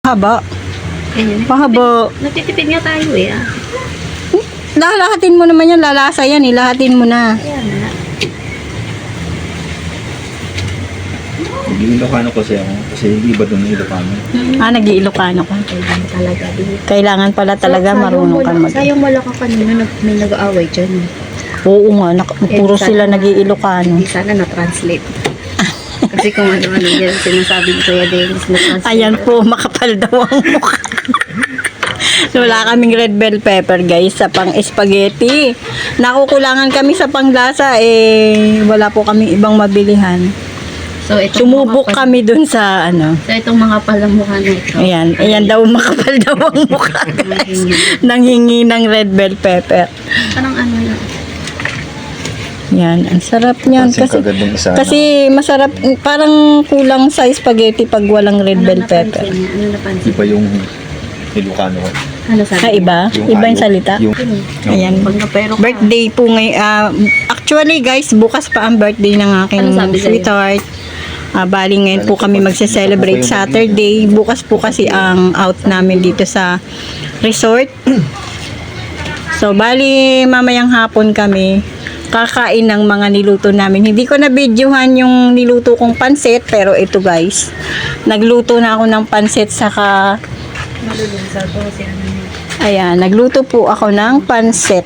Haba. Ganyan. Pahaba. Nagtitipid nga tayo eh. Lalahatin mo naman yan. Lalasa yan. Ilahatin mo na. Ayan na. Nag-Ilocano kasi ako. Kasi iba doon ng Ilocano. Nag-iilocano ka. Kailangan talaga. Kailangan pala talaga marunong kang mag- Sayang wala ka kanina. May nag-aaway dyan. Oo nga. Puro sila nag-iilocano. Hindi sana na-translate. Kasi kung ano-ano yan, sinasabi ko kaya Dennis na-translate. Ayan po. Makapal daw ang mukha. So, wala kaming red bell pepper guys sa pang spaghetti. Nakukulangan kami sa panglasa wala po kaming ibang mabilihan. So, itong Sumubok mga kami dun sa So, itong mga palamukha na ito. Ayan daw makapal daw ang mukha guys. Nanghingi ng red bell pepper. Parang ano na. Yan, ang sarap niyan kasi kagad ng isa, kasi masarap, parang kulang sa spaghetti pag walang red bell pepper. Ano napansin? Iba yung Ilocano ko. Ano sabi? Sa iba? Iba yung salita? Ayan. Pero Birthday po ngayon. Actually guys, bukas pa ang birthday ng aking Ano sabi sa'yo? sweetheart. Bali ngayon po kami magse-celebrate Saturday. Bukas po kasi ang out namin dito sa resort. So bali mamayang hapon kami kakain ng mga niluto namin. Hindi ko na videohan yung niluto kong pansit, pero ito guys, nagluto na ako ng pansit saka malulunsa to si ano niya. ayan, nagluto po ako ng pansit.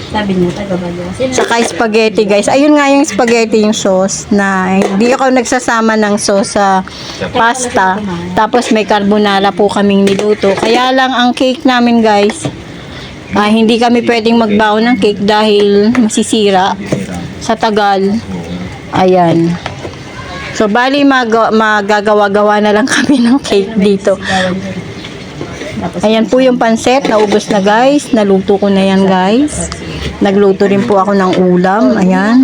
Sabi niya, taga-Balyo. Saka spaghetti guys. Ayun nga yung spaghetti yung sauce na hindi ako nagsasama ng sauce sa pasta. Tapos may carbonara po kaming niluto. Kaya lang ang cake namin guys, hindi kami pwedeng magbaon ng cake dahil masisira sa tagal. Ayan. So bali magagawa-gawa na lang kami ng cake dito. Ayan po yung pansit, naubos na guys. Naluto ko na yan guys. Nagluto rin po ako ng ulam. Ayan.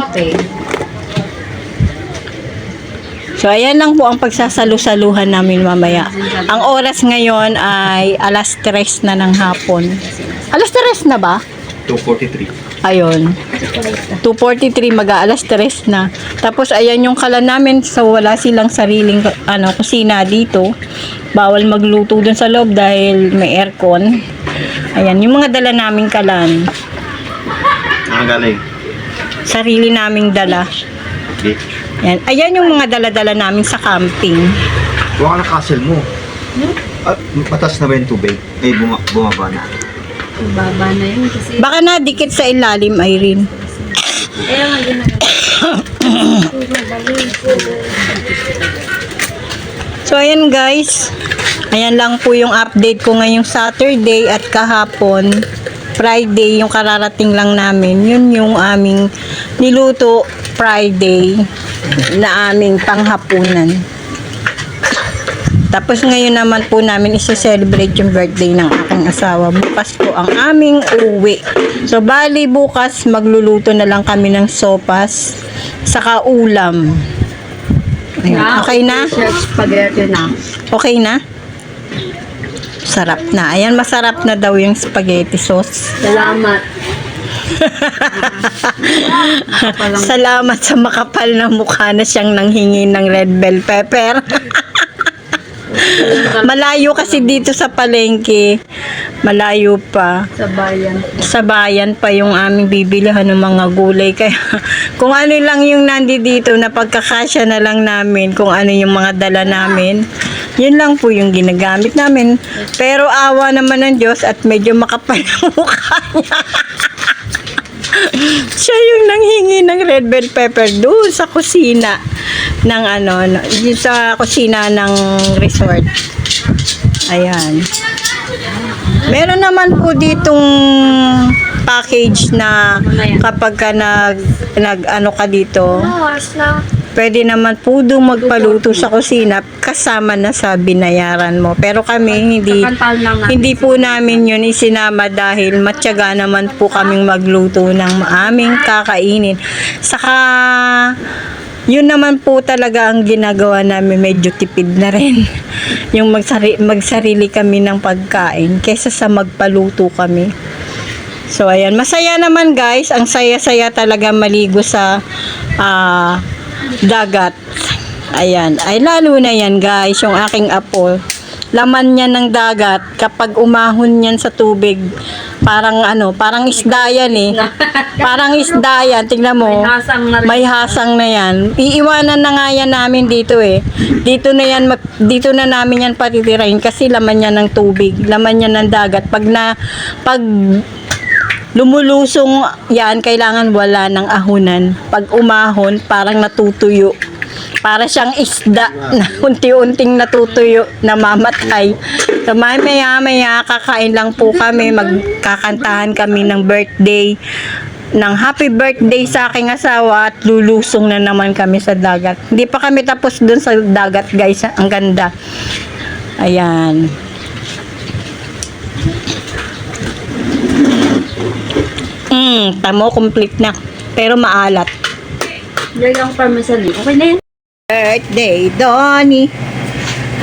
So ayan lang po ang pagsasalu-saluhan namin mamaya. Ang oras ngayon ay alas 3 na ng hapon. Alas 3 na ba? 2:43. Ayun. 2:43 mag-aalas 3 na. Tapos ayan yung kalan namin, so wala silang sariling kusina dito. Bawal magluto dun sa loob dahil may aircon. Ayan, yung mga dala naming kalan. Ang galing. Sarili naming dala. Okay. Ayan, ayan yung mga dala-dala namin sa camping. Huwag ka na castle mo. Matas na ba yung tubig? Bumaba na. Baba na yun kasi. Baka na dikit sa ilalim, Irene. Kaya nga yun So ayan guys, ayan lang po yung update ko ngayong Saturday at kahapon Friday, yung kararating lang namin. Yun yung aming niluto Friday na aming panghapunan. Tapos ngayon naman po namin isa-celebrate yung birthday ng aking asawa. Bukas po ang aming uwi. So bali bukas magluluto na lang kami ng sopas saka ulam. Ayan. Okay na? Spaghetti na. Okay na? Sarap na. Ayan, masarap na daw yung spaghetti sauce. Salamat. Salamat sa makapal na mukha na siyang nanghingi ng red bell pepper. Malayo kasi dito sa palengke. Malayo pa. Sa bayan. Sa bayan pa yung aming bibilihan ng mga gulay. Kaya kung ano lang yung nandi dito na pagkakasya na lang namin, kung ano yung mga dala namin, yun lang po yung ginagamit namin. Pero awa naman ng Diyos at medyo makapal ang mukha niya. Siya yung nanghingi ng red bell pepper doon sa kusina ng sa kusina ng resort. Ayan. Meron naman po ditong package na kapag ka ka dito, pwede naman po doon magpaluto sa kusina kasama na sa binayaran mo. Pero kami hindi po namin yun isinama dahil matyaga naman po kaming magluto ng aming kakainin. Saka yun naman po talaga ang ginagawa namin, medyo tipid na rin. Yung magsarili kami ng pagkain kaysa sa magpaluto kami. So ayan, masaya naman guys. Ang saya-saya talaga maligo sa dagat. Ayan. Ay, lalo na yan, guys. Yung aking apo. Laman niya ng dagat. Kapag umahon yan sa tubig, parang parang isda yan eh. Parang isda yan. Tingnan mo. May hasang na yan. Iiwanan na nga yan namin dito eh. Dito na namin yan patitirahin kasi laman niya ng tubig. Laman niya ng dagat. Pag lumulusong yan, kailangan wala ng ahunan. Pag umahon, parang natutuyo. Para siyang isda na unti-unting natutuyo, namamatay. So, maya kakain lang po kami, magkakantahan kami ng birthday, ng happy birthday sa aking asawa at lulusong na naman kami sa dagat. Hindi pa kami tapos dun sa dagat, guys. Ang ganda. Ayan. Tamo, complete na. Pero maalat. Lagyan ko parmesan eh. Okay na yan. Birthday, Donnie.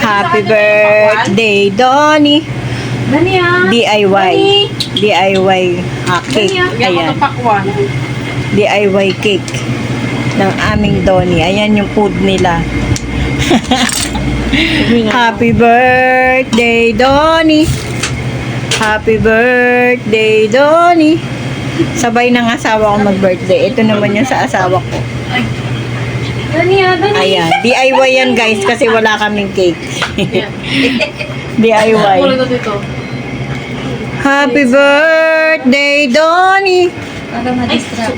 Happy birthday, Donnie. Dani ah. DIY. DIY cake. Ayan. DIY cake ng aming Donnie. Ayan yung food nila. Happy birthday, Donnie. Happy birthday, Donnie. Sabay ng asawa ko mag-birthday. Ito naman yung sa asawa ko. Dani ah, Dani. Ayan. DIY yan, guys, kasi wala kaming cake. DIY. Happy birthday, Donnie.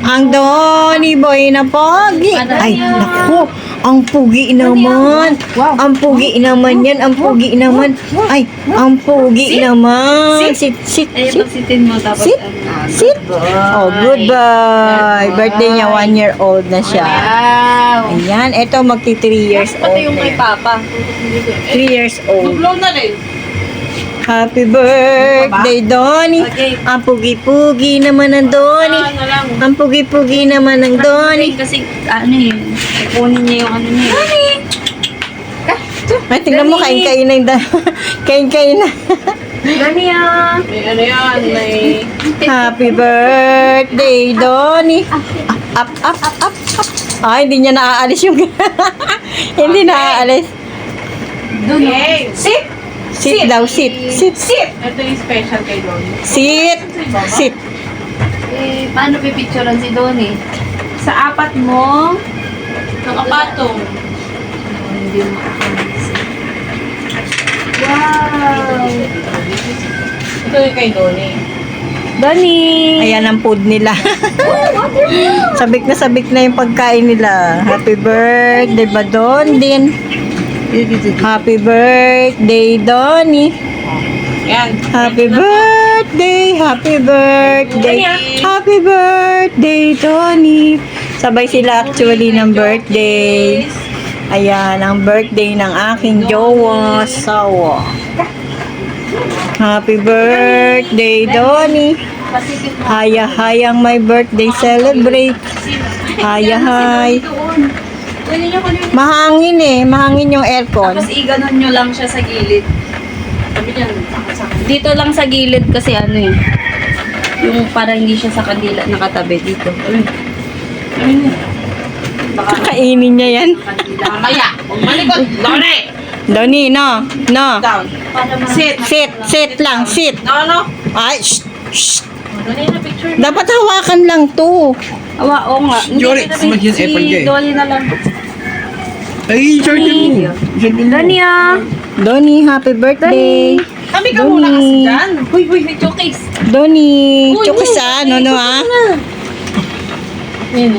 Ang Donnie boy na pogi. Ay, naku. Ang pugi naman. Ang pugi naman yan. Ang pugi naman. Ay, ang pugi naman. Sit. Ay, pagsitin mo tapos. Sit. Sit. Oh, goodbye. Birthday niya, 1 year old na siya. Wow. Ayan, eto magti 3 years old Pati yung na kay yan. Papa. 3 years old. Blow na rin. Happy birthday, Donnie. Okay. Ang pugi-pugi naman ng Donnie. Ang pugi-pugi naman ng Donnie. Kasi ano yun, kukunin niya yung ano niya. Ay, tingnan mo, kain-kain na yung kain-kain na. Dani ah. May ano yan, may... Happy birthday, Donnie. Up. Ay, hindi niya naaalis yung... hindi naaalis. Hey! Sit! Sit daw, sit. Ito yung special kay Donnie. Sit. Eh, paano pipicturean si Donnie? Sa apat mo, nakapatong. Hindi mo Wow! Ito yung kay Donnie. Donnie! Ayan ang food nila. sabik na yung pagkain nila. Happy birthday ba Don din? Happy birthday, Donnie. Yan. Happy birthday, happy birthday, happy birthday, Donnie. Sabay sila actually ng birthday. Ayan, ang birthday ng aking jowa, sawa. Happy birthday, Donnie. Haya-hayang my birthday celebrate. Haya-hay. Mahangin yung aircon. Tapos iganon nyo lang siya sa gilid. Sabi niyan, Dito lang sa gilid kasi ano eh. Yung parang hindi siya sa kandila nakatabi dito. Kainin niya yan. mamaya, huwag malikot. Donnie! Donnie, no. Down. Sit. Sit lang, sit. No. Ay, shh. Donnie na picture. Dapat hawakan lang to. Awa, oo nga. Hindi Yuri, kita sumagyan apple ka eh. Donnie na lang. Ay, Jordan mo. Donnie ah. Donnie, happy birthday. Kami ka muna kasi dyan. Uy, may chokis. Donnie, chokis no ah. Yan.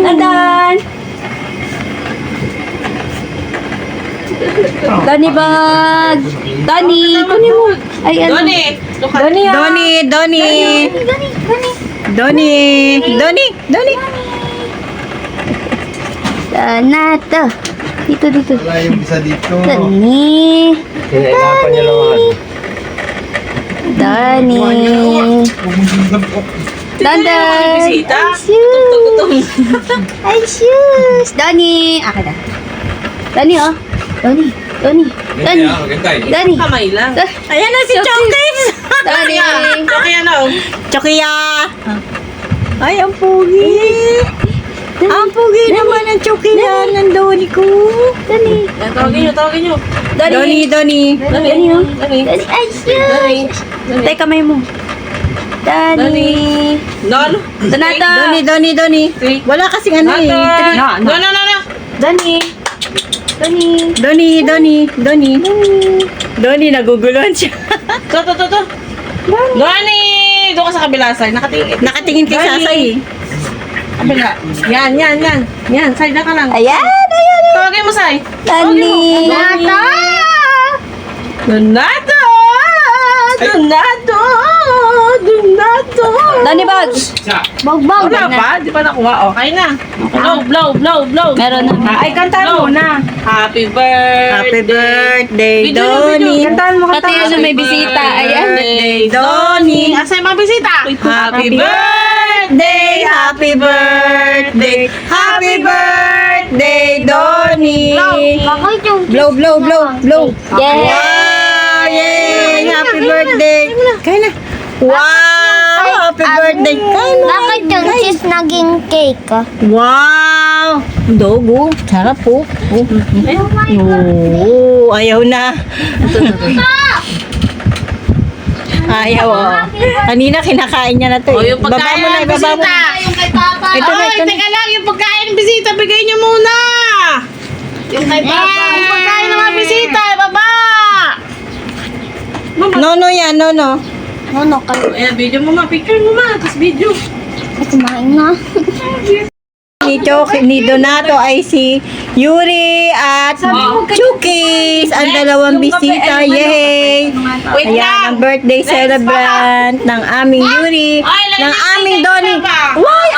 Dadan! Donnie bag! Donnie! Kunin mo! Ay, ano? Donnie! Look at Donnie ah! Donnie. Nata! Dito. Wala yung isa dito. Donnie! Kailangan niya lang ano. Donnie! Dadan! bisita. Ay, shoes! Ay, shoes! Donnie! Akin na. Donnie, oh. Donnie! Donnie! Kamay lang. Ayan na si Chokis. Donnie! Okay, ano? Chokiya. Ay, ang pugi. Ang pugi naman ang tsukihan ng Donnie ko. Dani. Tawagin nyo. Donnie. Dani. Dani. Ay, Dani. Tay, kamay mo. Dani. Don. Donato. Donnie. Three. Wala kasing ano eh. No. Dani. Donnie, naguguluhan siya. To. Dani. Doon ka sa kabila side. Nakatingin kay Sasay eh. Kabila. Yan. Yan, side na ka lang. Ayan. Tawagin mo, Sai. Dani. Donato. Dani bags. Bagbag. Wala pa? Di pa nakuha. Okay na. Blow. Meron na. Ay, kantahan mo na. Happy birthday. Happy birthday, Video. Donnie. Kantahan mo. Pati yun na may bisita. Ayan. Birthday, Donnie. Asa yung mga bisita? Happy birthday, happy birthday, happy birthday, Donnie. Blow. Yay! Wow, yay! Happy birthday. Kaya na. Wow, happy birthday. Kaya na. Bakit yung cheese naging cake? Wow! Dogo. Sarap po. Oh, ayaw na. Ayaw, oh. Kanina kinakain niya na to. O, Eh. yung pagkain ng Ibaba mo bisita. na. Yung kay Papa. Ito na, Ay, ito na. teka lang. Yung pagkain ng bisita, bigay niyo muna. Yung kay Papa. Yung pagkain ng mga bisita, baba. No, yan, no. Ano kayo? Ayan, video mo ma. Picture mo ma. Tapos video. Ay, kumain na. Ni Donato ay si Yuri at Chukis, ang dalawang bisita. Yay! Wait Ayan, lang. ang birthday celebrant ng aming Yuri, Ay, lagyan ng aming natin Donnie. pa. Why?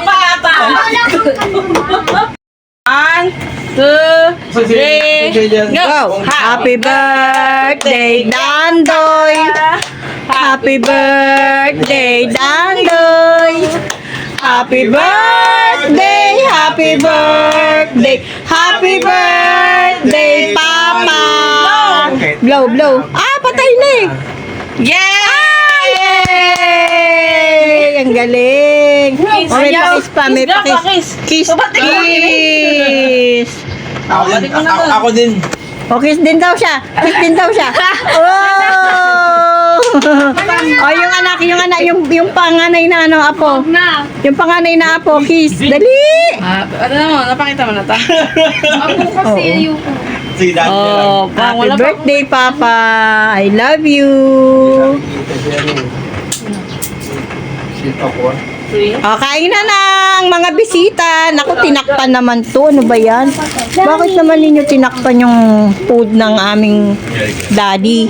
Papa. 1, 2, 3, Go! Happy birthday, Dandoy! Happy birthday, Dandoy! Happy birthday, happy birthday, happy birthday, Papa! Blow. Ah, patay na eh! Yay! Yay! Ang galing! Kiss. Oh, may pakis pa, may Kiss daw, pakis. pakis. Kiss. Ba't Kiss. Ako din. O, kiss din daw siya. Oh! Oh, yung anak, yung panganay na ano, apo. Yung panganay na apo, kiss. Dali! Ano naman, napakita mo na ta. Si Daniel. Oh, pang Happy wala pa. birthday, Papa. I love you. O, kain na ng mga bisita. Naku, tinakpan naman to. Ano ba yan? Bakit naman ninyo tinakpan yung food ng aming daddy?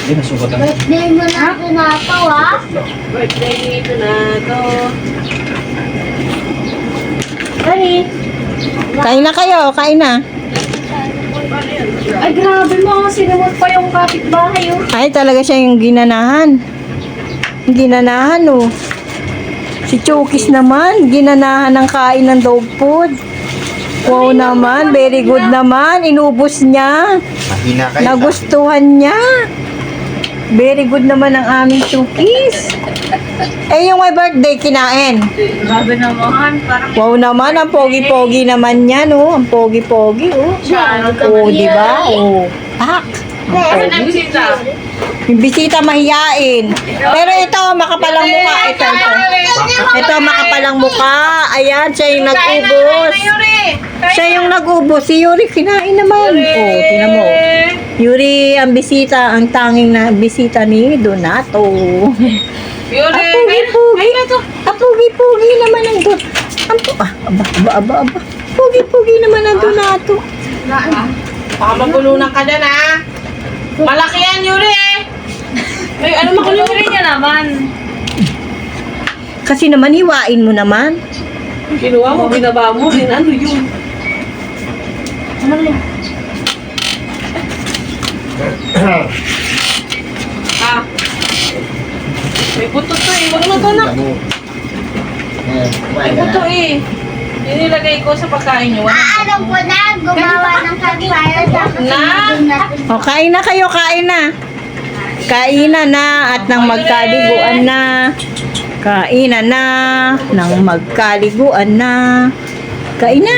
Birthday mo na pinapaw, ha? Birthday nito na to. Kain na kayo, kain na. Ay, grabe mo. Sinumot pa yung kapitbahay, oh. Ay, talaga siya yung ginanahan. Ginanahan, oh. Si Chokis naman, ginanahan ng kain ng dog food. Wow naman, very good naman. Inubos niya. Mahina kayo. Nagustuhan niya. Very good naman ang aming Chokis. Eh, yung my birthday, kinain. Grabe naman. Parang Wow naman, ang pogi-pogi naman niya, no? Ang pogi-pogi, oh. Oh, di ba? Oh. Pak. Ano na bisita? Yung bisita mahiyain. Pero ito, makapalang mukha. Ito, makapalang mukha. Ayan, siya yung nag-ubos. Siya yung nag-ubos. Si Yuri, kinain naman. Oh, tingnan mo. Yuri, ang bisita, ang tanging na bisita ni Donato. Yuri, Ang pugi-pugi. Ang pugi-pugi naman ang aba. Pugi-pugi naman ang Donato. baka magulunan ka dyan ha. Malaki yan, Yuri eh. May ano magulunan niya naman. Kasi naman, hiwain mo naman. Kinuha mo, binaba mo rin. Ano yun? Ah. May buto to eh. Wag mo to na. May buto eh. Yun nilagay ko sa pagkain nyo. Alam ko na, gumawa ng campfire. Tapos Na? O, kain na kayo, kain na. Kainan na at nang magkaliguan na. Kainan na, nang magkaliguan na. Kain na.